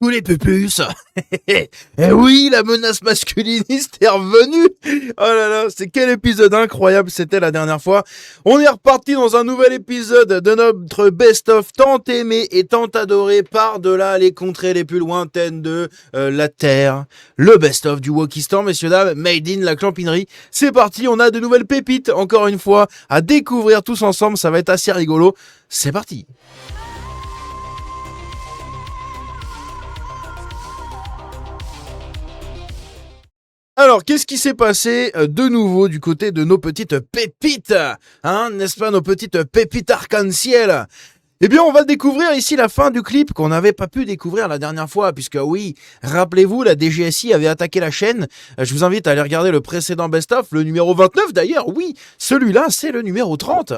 Tous les pupus. Eh oui, la menace masculiniste est revenue. Oh là là, c'est quel épisode incroyable c'était la dernière fois. On est reparti dans un nouvel épisode de notre best-of tant aimé et tant adoré par-delà les contrées les plus lointaines de la Terre. Le best-of du Wokistan, messieurs dames, made in la clampinerie. C'est parti, on a de nouvelles pépites, encore une fois, à découvrir tous ensemble. Ça va être assez rigolo. C'est parti. Alors, qu'est-ce qui s'est passé de nouveau du côté de nos petites pépites, hein, n'est-ce pas, nos petites pépites arc-en-ciel? Eh bien, on va découvrir ici la fin du clip qu'on n'avait pas pu découvrir la dernière fois, puisque oui, rappelez-vous, la DGSI avait attaqué la chaîne. Je vous invite à aller regarder le précédent best-of, le numéro 29 d'ailleurs, oui, celui-là, c'est le numéro 30.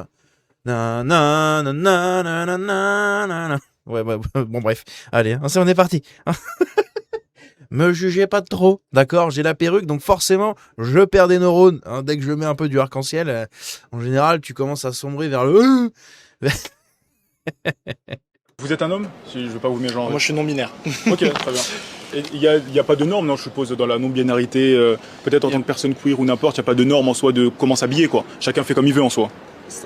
Na, na, na, na, na, na, na, na. Ouais, bon bref, allez, on est parti. Me jugez pas de trop, d'accord? J'ai la perruque, donc forcément, je perds des neurones. Hein, dès que je mets un peu du arc-en-ciel, en général, tu commences à sombrer vers le... Vous êtes un homme? Si je veux pas vous mélanger. Moi je suis non-binaire. Ok, très bien. Il n'y a pas de normes, non, je suppose, dans la non-binarité, peut-être en tant que personne queer ou n'importe, il n'y a pas de normes en soi de comment s'habiller, quoi. Chacun fait comme il veut en soi.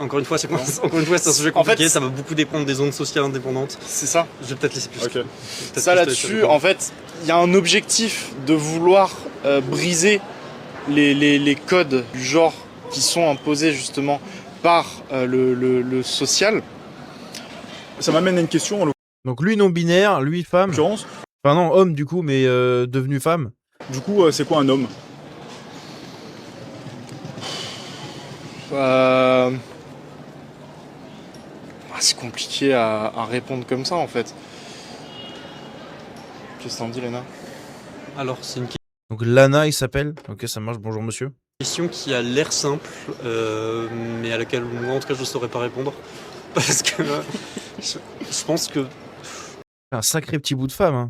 Encore une fois, c'est un sujet compliqué, ça va beaucoup dépendre des zones sociales indépendantes. C'est ça. Je vais peut-être laisser plus. Ok. Ça là-dessus, en fait, il y a un objectif de vouloir briser les codes du genre qui sont imposés justement par le social. Ça m'amène à une question, en Donc lui non-binaire, lui femme. l'occurrence. Enfin non, homme du coup, mais devenu femme. Du coup, c'est quoi un homme? C'est compliqué à répondre comme ça en fait. Qu'est-ce que t'en dis, Léna? Alors, c'est une Donc Lana, il s'appelle. Ok, ça marche, bonjour monsieur. question qui a l'air simple, mais à laquelle moi, en tout cas, je ne saurais pas répondre. Parce que je pense que Un sacré petit bout de femme, hein.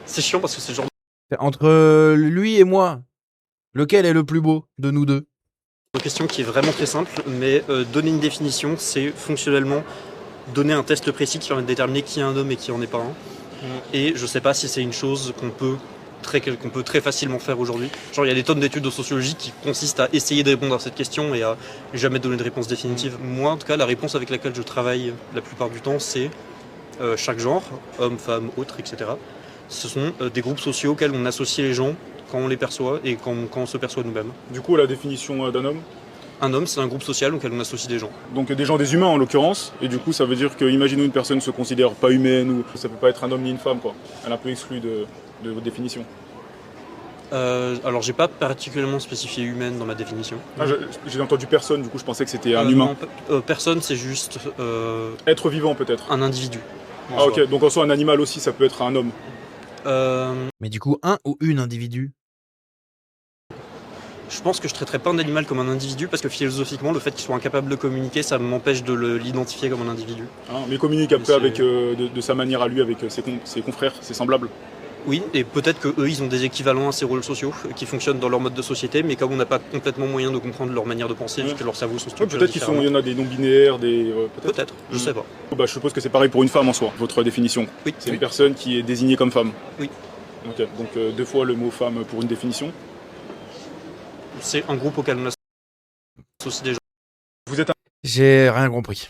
c'est chiant parce que c'est le genre Entre lui et moi, lequel est le plus beau de nous deux? de question qui est vraiment très simple, mais donner une définition, c'est fonctionnellement donner un test précis qui permet de déterminer qui est un homme et qui en est pas un. Et je sais pas si c'est une chose qu'on peut très facilement faire aujourd'hui. Genre il y a des tonnes d'études de sociologie qui consistent à essayer de répondre à cette question et à jamais donner de réponse définitive. Moi en tout cas la réponse avec laquelle je travaille la plupart du temps c'est chaque genre, homme, femme, autre, etc. Ce sont des groupes sociaux auxquels on associe les gens quand on les perçoit et quand on se perçoit nous-mêmes. Du coup, la définition d'un homme? Un homme c'est un groupe social auquel on associe des gens. Donc des gens, des humains en l'occurrence, et du coup ça veut dire que, imaginons une personne se considère pas humaine, ou ça peut pas être un homme ni une femme, quoi. Elle est un peu exclue de votre définition. Alors j'ai pas particulièrement spécifié humaine dans ma définition. Ah, j'ai entendu personne, du coup je pensais que c'était un humain. Non, personne c'est juste Être vivant peut-être. un individu. Ah ok, donc en soi un animal aussi ça peut être un homme. Mais du coup, un ou une individu? Je pense que je traiterais pas un animal comme un individu parce que philosophiquement le fait qu'il soit incapable de communiquer ça m'empêche de l'identifier comme un individu. Hein, mais communique après Mais avec, de sa manière à lui avec ses confrères, ses semblables. Oui, et peut-être que eux ils ont des équivalents à ces rôles sociaux qui fonctionnent dans leur mode de société, mais comme on n'a pas complètement moyen de comprendre leur manière de penser, Ouais. vu que leurs cerveaux sont Ouais, structurés peut-être qu'il y en a des non-binaires, des... Peut-être, je sais pas. Bah, je suppose que c'est pareil pour une femme en soi, votre définition. Oui. C'est une personne qui est désignée comme femme. Oui. Ok, donc deux fois le mot femme pour une définition. C'est un groupe auquel on associe des gens. Vous êtes un... J'ai rien compris.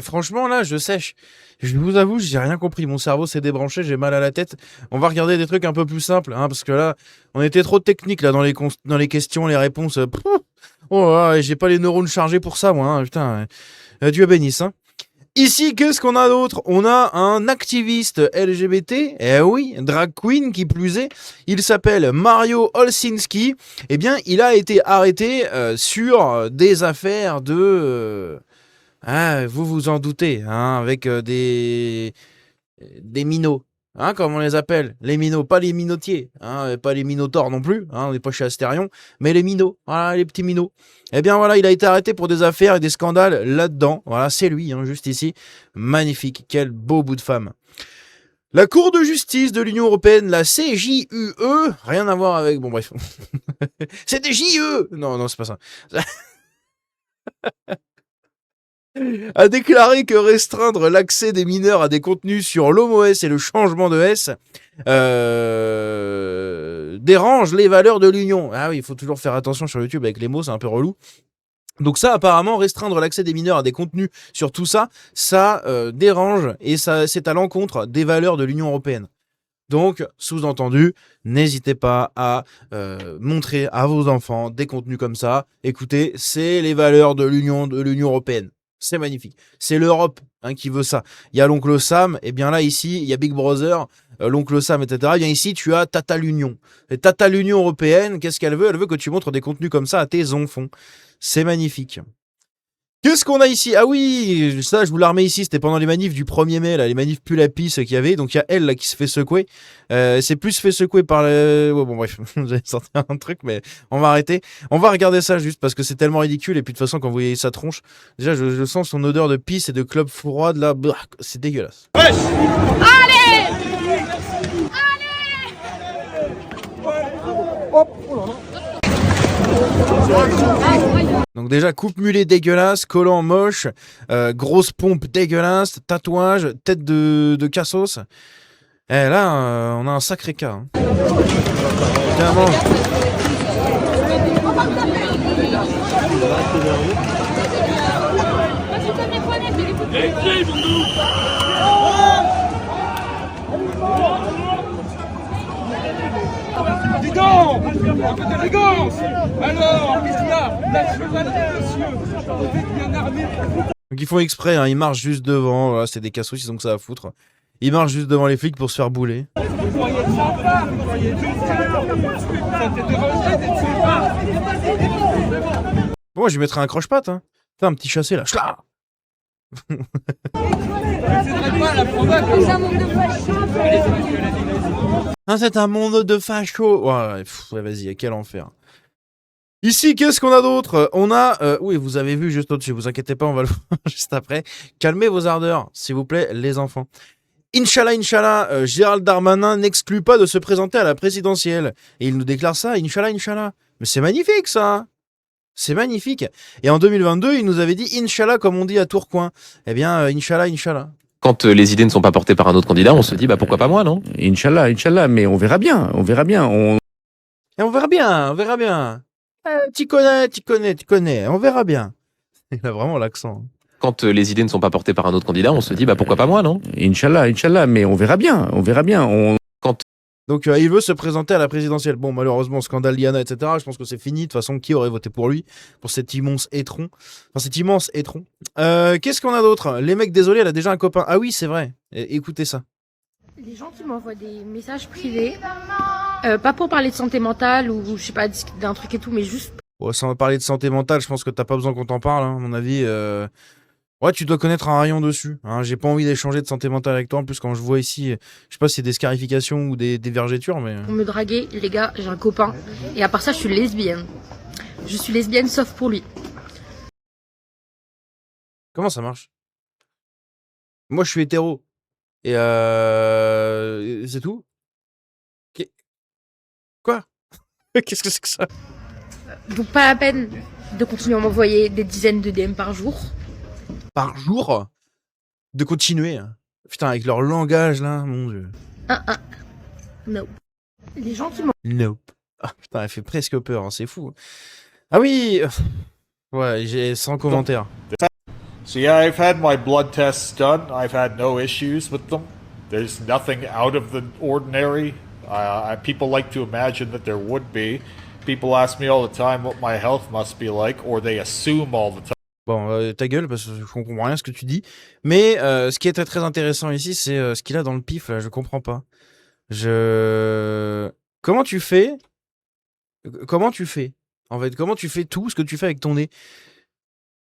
Franchement, là, je sèche. Je vous avoue, j'ai rien compris. Mon cerveau s'est débranché, j'ai mal à la tête. On va regarder des trucs un peu plus simples, hein, parce que là, on était trop technique là dans les questions, les réponses. Oh, là, j'ai pas les neurones chargés pour ça, moi. Hein, putain, Dieu bénisse. Hein. Ici, qu'est-ce qu'on a d'autre? On a un activiste LGBT, eh oui, drag queen qui plus est. Il s'appelle Mario Olsinski. Eh bien, il a été arrêté sur des affaires de... vous vous en doutez, hein, avec des minots. Hein, comme on les appelle, les minots, pas les minotiers, hein, pas les minotaures non plus, hein, on n'est pas chez Astérion, mais les minots, voilà, les petits minots. Eh bien voilà, il a été arrêté pour des affaires et des scandales là-dedans. Voilà, c'est lui, hein, juste ici. Magnifique, quel beau bout de femme. La Cour de justice de l'Union Européenne, la CJUE, rien à voir avec... Bon bref. C'est des JE. Non, c'est pas ça. a déclaré que restreindre l'accès des mineurs à des contenus sur l'homo-S et le changement de S dérange les valeurs de l'Union. Ah oui, il faut toujours faire attention sur YouTube avec les mots, c'est un peu relou. Donc ça, apparemment, restreindre l'accès des mineurs à des contenus sur tout ça, ça dérange et ça, c'est à l'encontre des valeurs de l'Union européenne. Donc, sous-entendu, n'hésitez pas à montrer à vos enfants des contenus comme ça. Écoutez, c'est les valeurs de l'Union européenne. C'est magnifique. C'est l'Europe qui veut ça. Il y a l'oncle Sam, et bien là, ici, il y a Big Brother, l'oncle Sam, etc. Et bien ici, tu as Tata l'Union. Et Tata l'Union européenne, qu'est-ce qu'elle veut? Elle veut que tu montres des contenus comme ça à tes enfants. C'est magnifique. Qu'est-ce qu'on a ici? Ah oui, ça, je vous la remets ici. C'était pendant les manifs du 1er mai, là, les manifs pull à pisse qu'il y avait. Donc, il y a elle là qui se fait secouer. C'est plus fait secouer par le. Ouais, bon, bref, j'allais sortir un truc, mais on va arrêter. On va regarder ça juste parce que c'est tellement ridicule. Et puis, de toute façon, quand vous voyez sa tronche, déjà, je sens son odeur de pisse et de clope froide là. C'est dégueulasse. Allez! Donc déjà, coupe mulet dégueulasse, collant moche, grosse pompe dégueulasse, tatouage, tête de cassos. Et là, on a un sacré cas. Hein. Tiens, mange. Dis donc, un peu d'élégance. Alors, qu'est-ce qu'il y a? La chevalerie, monsieur. Vous êtes bien armé. Donc ils font exprès, hein, ils marchent juste devant. Voilà, c'est des cassos, ils ont que ça à foutre. Ils marchent juste devant les flics pour se faire bouler. Vous croyez sympa, vous croyez docteur. Ça te dérangerait d'être sympa? Bon, moi, je lui mettrais un croche-patte. Hein. Fais un petit chassé là. Chla. Vous n'aiderez pas à la provoque. Ah, c'est un monde de facho. Ouais, ouais, vas-y, quel enfer. Ici, qu'est-ce qu'on a d'autre? On a... oui, vous avez vu juste au-dessus, vous inquiétez pas, on va le voir juste après. Calmez vos ardeurs, s'il vous plaît, les enfants. Inch'Allah, Inch'Allah, Gérald Darmanin n'exclut pas de se présenter à la présidentielle. Et il nous déclare ça, Inch'Allah, Inch'Allah. Mais c'est magnifique, ça. C'est magnifique. Et en 2022, il nous avait dit Inch'Allah, comme on dit à Tourcoing. Eh bien, Inch'Allah, Inch'Allah. Quand les idées ne sont pas portées par un autre candidat, on se dit pourquoi pas moi, non? Inch'Allah, Inch'Allah, mais on verra bien, on verra bien. Et on verra bien, on verra bien. Tu connais, on verra bien. Il a vraiment l'accent. Quand les idées ne sont pas portées par un autre candidat, on se dit pourquoi pas moi, non? Inch'Allah, Inch'Allah, mais on verra bien, on verra bien. Donc il veut se présenter à la présidentielle. Bon, malheureusement, scandale Liana, etc. Je pense que c'est fini. De toute façon, qui aurait voté pour lui? Pour cet immense étron. Enfin, cet immense étron. Qu'est-ce qu'on a d'autre? Les mecs, désolé, elle a déjà un copain. Ah oui, c'est vrai. Écoutez ça. Les gens qui m'envoient des messages privés, pas pour parler de santé mentale ou je sais pas, discuter d'un truc et tout, mais juste... Bon, sans parler de santé mentale, je pense que t'as pas besoin qu'on t'en parle, hein, à mon avis. Ouais, tu dois connaître un rayon dessus. Hein. J'ai pas envie d'échanger de santé mentale avec toi. En plus, quand je vois ici, je sais pas si c'est des scarifications ou des vergetures, mais... Pour me draguer, les gars, j'ai un copain. Et à part ça, je suis lesbienne. Je suis lesbienne sauf pour lui. Comment ça marche? Moi, je suis hétéro. Et c'est tout? Quoi? Qu'est-ce que c'est que ça? Donc pas la peine de continuer à m'envoyer des dizaines de DM par jour. Par jour? De continuer? Putain, avec leur langage, là, mon dieu. Nope. Les gens qui m'ont... Nope. Ah, putain, elle fait presque peur, hein, c'est fou. Ah oui. Ouais, j'ai 100 commentaires. So yeah, I've had my blood tests done. I've had no issues with them. There's nothing out of the ordinary. People like to imagine that there would be. People ask me all the time what my health must be like, or they assume all the time. Bon, ta gueule, parce que je comprends rien à ce que tu dis. Mais ce qui est très très intéressant ici, c'est ce qu'il a dans le pif, là, je comprends pas. Comment tu fais? En fait, comment tu fais tout ce que tu fais avec ton nez?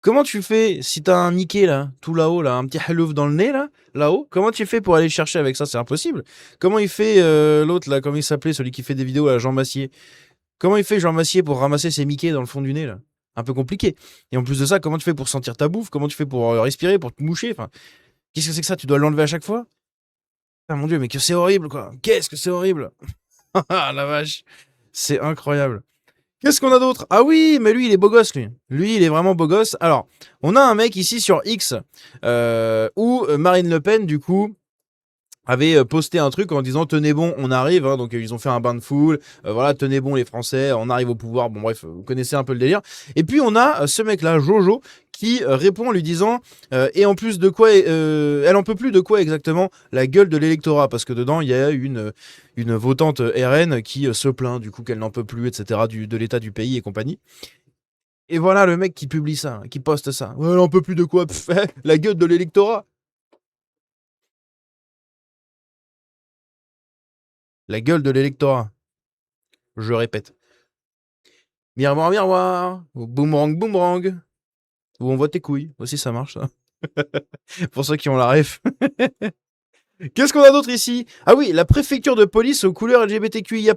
Comment tu fais si t'as un Mickey là, tout là-haut, là, un petit halouf dans le nez là-haut, comment tu fais pour aller le chercher avec ça? C'est impossible. Comment il fait l'autre là, comment il s'appelait, celui qui fait des vidéos là, Jean Massier? Comment il fait Jean Massier pour ramasser ses Mickey dans le fond du nez là? Un peu compliqué. Et en plus de ça, comment tu fais pour sentir ta bouffe? Comment tu fais pour respirer, pour te moucher? Enfin, qu'est-ce que c'est que ça? Tu dois l'enlever à chaque fois? Ah mon dieu, mais que c'est horrible quoi. Qu'est-ce que c'est horrible. Ah la vache. C'est incroyable. Qu'est-ce qu'on a d'autre? Ah oui, mais lui, il est beau gosse, lui. Lui, il est vraiment beau gosse. Alors, on a un mec ici sur X où Marine Le Pen, du coup, avait posté un truc en disant tenez bon, on arrive, hein. Donc ils ont fait un bain de foule, voilà, tenez bon les Français, on arrive au pouvoir. Bon bref, vous connaissez un peu le délire. Et puis on a ce mec là, Jojo, qui répond en lui disant et en plus de quoi, elle en peut plus de quoi exactement, la gueule de l'électorat, parce que dedans il y a une votante RN qui se plaint du coup qu'elle n'en peut plus, etc. de l'état du pays et compagnie. Et voilà le mec qui publie ça, qui poste ça. Ouais, elle en peut plus de quoi? Pff, la gueule de l'électorat. La gueule de l'électorat. Je répète. Miroir, miroir. Boomerang, boomerang. Où on voit tes couilles. Aussi, ça marche, ça. Pour ceux qui ont la ref. Qu'est-ce qu'on a d'autre ici? Ah oui, la préfecture de police aux couleurs LGBTQIA+.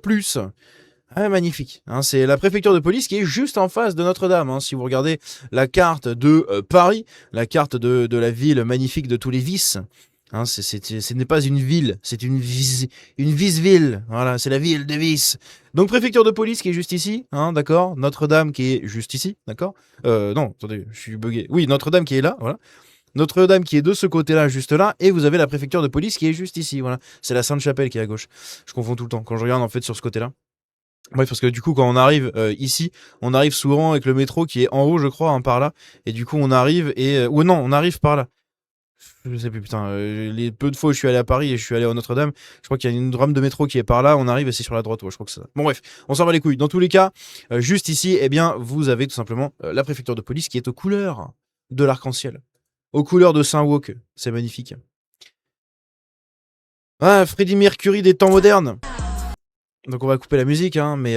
Ah, magnifique. Hein, c'est la préfecture de police qui est juste en face de Notre-Dame. Hein. Si vous regardez la carte de Paris, la carte de la ville magnifique de tous les vices, hein, ce n'est pas une ville, c'est une vice-ville. Voilà, c'est la ville des vices. Donc préfecture de police qui est juste ici, hein, d'accord. Notre-Dame qui est juste ici, d'accord. Non, attendez, je suis bugué. Oui, Notre-Dame qui est là, voilà. Notre-Dame qui est de ce côté-là, juste là, et vous avez la préfecture de police qui est juste ici, voilà. C'est la Sainte-Chapelle qui est à gauche. Je confonds tout le temps quand je regarde en fait sur ce côté-là. Ouais, parce que du coup, quand on arrive ici, on arrive souvent avec le métro qui est en haut, je crois, hein, par là. Et du coup, on arrive et... ou non, on arrive par là. Je sais plus, putain. Les peu de fois où je suis allé à Paris et je suis allé à Notre-Dame, je crois qu'il y a une rame de métro qui est par là, on arrive et c'est sur la droite. Ouais, je crois que c'est ça. Bon bref, on s'en va les couilles. Dans tous les cas, juste ici, eh bien, vous avez tout simplement la préfecture de police qui est aux couleurs de l'arc-en-ciel. Aux couleurs de Saint-Woke. C'est magnifique. Ah, Freddie Mercury des temps modernes. Donc on va couper la musique, hein, mais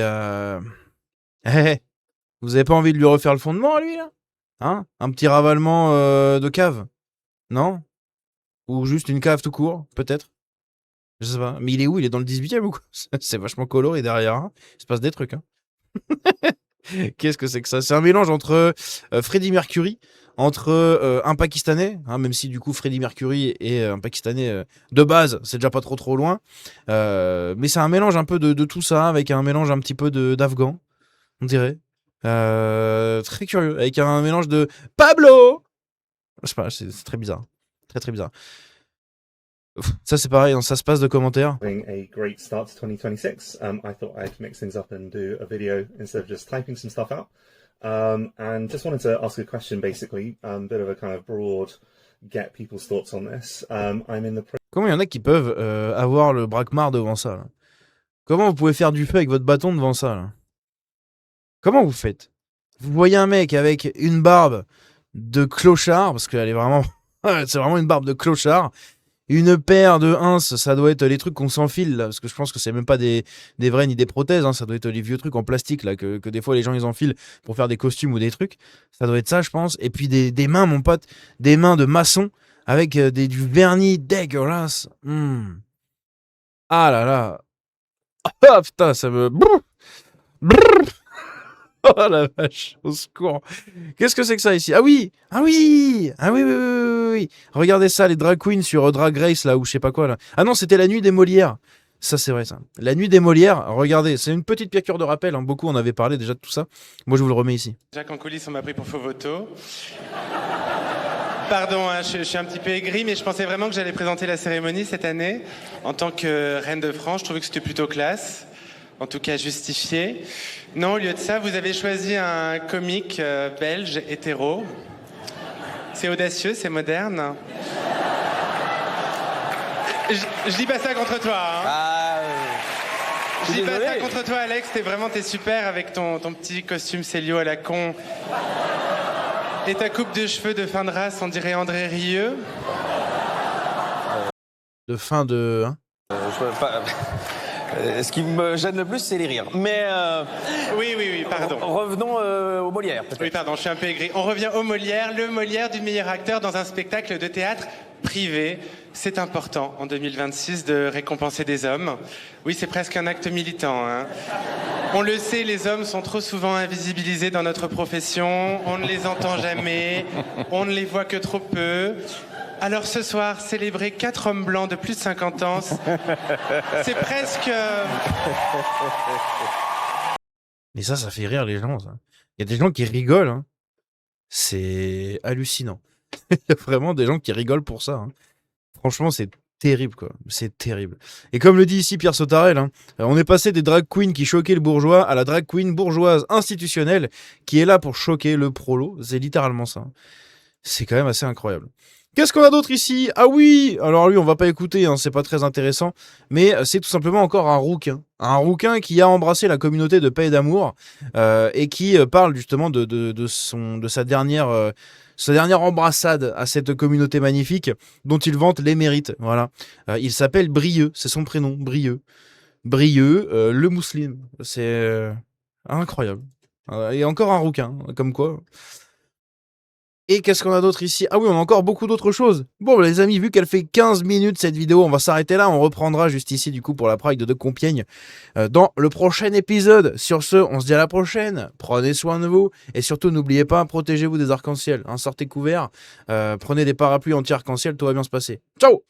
vous avez pas envie de lui refaire le fondement à lui, là? Hein? Un petit ravalement de cave? Non? Ou juste une cave tout court, peut-être? Je sais pas. Mais il est où? Il est dans le 18e ou quoi? C'est vachement coloré derrière, hein. Il se passe des trucs, hein. Qu'est-ce que c'est que ça? C'est un mélange entre Freddie Mercury, entre un Pakistanais, hein, même si du coup Freddie Mercury est un Pakistanais de base, c'est déjà pas trop loin. Mais c'est un mélange un peu de tout ça, avec un mélange un petit peu d'Afghan, on dirait. Très curieux, avec un mélange de Pablo! Je sais pas, c'est très bizarre. Très bizarre. Ça c'est pareil, hein, ça se passe de commentaires. A great start to 2026. I thought I'd mix things up and do a video instead of just typing some stuff out. And just wanted to ask a question, basically, bit of a kind of broad, get people's thoughts on this. I'm in the. Comment il y en a qui peuvent avoir le braquemar devant ça là? Comment vous pouvez faire du feu avec votre bâton devant ça là? Comment vous faites? Vous voyez un mec avec une barbe de clochard, parce qu'elle est vraiment, c'est vraiment une barbe de clochard. Une paire de ins, ça doit être les trucs qu'on s'enfile là, parce que je pense que c'est même pas des vrais ni des prothèses, hein, ça doit être les vieux trucs en plastique là que des fois les gens ils enfilent pour faire des costumes ou des trucs. Ça doit être ça, je pense. Et puis des mains, mon pote, des mains de maçon avec du vernis dégueulasse. Ah là là. Ah putain, ça me... Oh la vache, au secours. Qu'est-ce que c'est que ça ici? Ah oui. Regardez ça, les drag queens sur Drag Race là, ou je sais pas quoi là. Ah non, c'était la nuit des Molières. Ça c'est vrai ça. La nuit des Molières, regardez, c'est une petite piqûre de rappel, hein. Beaucoup en avaient parlé déjà de tout ça. Moi je vous le remets ici. Jacques en coulisses, on m'a pris pour faux voto. Pardon, hein, je suis un petit peu aigri, mais je pensais vraiment que j'allais présenter la cérémonie cette année. En tant que reine de France, je trouvais que c'était plutôt classe. En tout cas justifié. Non, au lieu de ça, vous avez choisi un comique belge hétéro. C'est audacieux, c'est moderne. Je dis pas ça contre toi. Hein. Je dis pas ça contre toi, Alex. T'es super avec ton petit costume Célio à la con. Et ta coupe de cheveux de fin de race, on dirait André Rieu. De fin de... Hein ce qui me gêne le plus, c'est les rires. Mais oui, pardon. Revenons aux Molières. Oui, pardon, je suis un peu aigri. On revient aux Molières, le Molière du meilleur acteur dans un spectacle de théâtre privé. C'est important en 2026 de récompenser des hommes. Oui, c'est presque un acte militant. Hein. On le sait, les hommes sont trop souvent invisibilisés dans notre profession. On ne les entend jamais. On ne les voit que trop peu. Alors ce soir, célébrer 4 hommes blancs de plus de 50 ans, c'est presque... Mais ça fait rire les gens, ça. Il y a des gens qui rigolent, hein. C'est hallucinant. Il y a vraiment des gens qui rigolent pour ça, hein. Franchement, c'est terrible, quoi. C'est terrible. Et comme le dit ici Pierre Sautarel, hein, on est passé des drag queens qui choquaient le bourgeois à la drag queen bourgeoise institutionnelle qui est là pour choquer le prolo. C'est littéralement ça. C'est quand même assez incroyable. Qu'est-ce qu'on a d'autre ici? Ah oui, alors lui on va pas écouter, hein, c'est pas très intéressant, mais c'est tout simplement encore un rouquin qui a embrassé la communauté de paix et d'amour et qui parle justement de sa dernière embrassade à cette communauté magnifique dont il vante les mérites. Voilà, il s'appelle Brieux, c'est son prénom, Brieux, le musulman, c'est incroyable. Et encore un rouquin, comme quoi. Et qu'est-ce qu'on a d'autre ici? Ah oui, on a encore beaucoup d'autres choses. Bon, les amis, vu qu'elle fait 15 minutes cette vidéo, on va s'arrêter là. On reprendra juste ici, du coup, pour la Pride de Compiègne dans le prochain épisode. Sur ce, on se dit à la prochaine. Prenez soin de vous. Et surtout, n'oubliez pas, protégez-vous des arcs-en-ciel. Hein, sortez couverts. Prenez des parapluies anti-arc-en-ciel, tout va bien se passer. Ciao!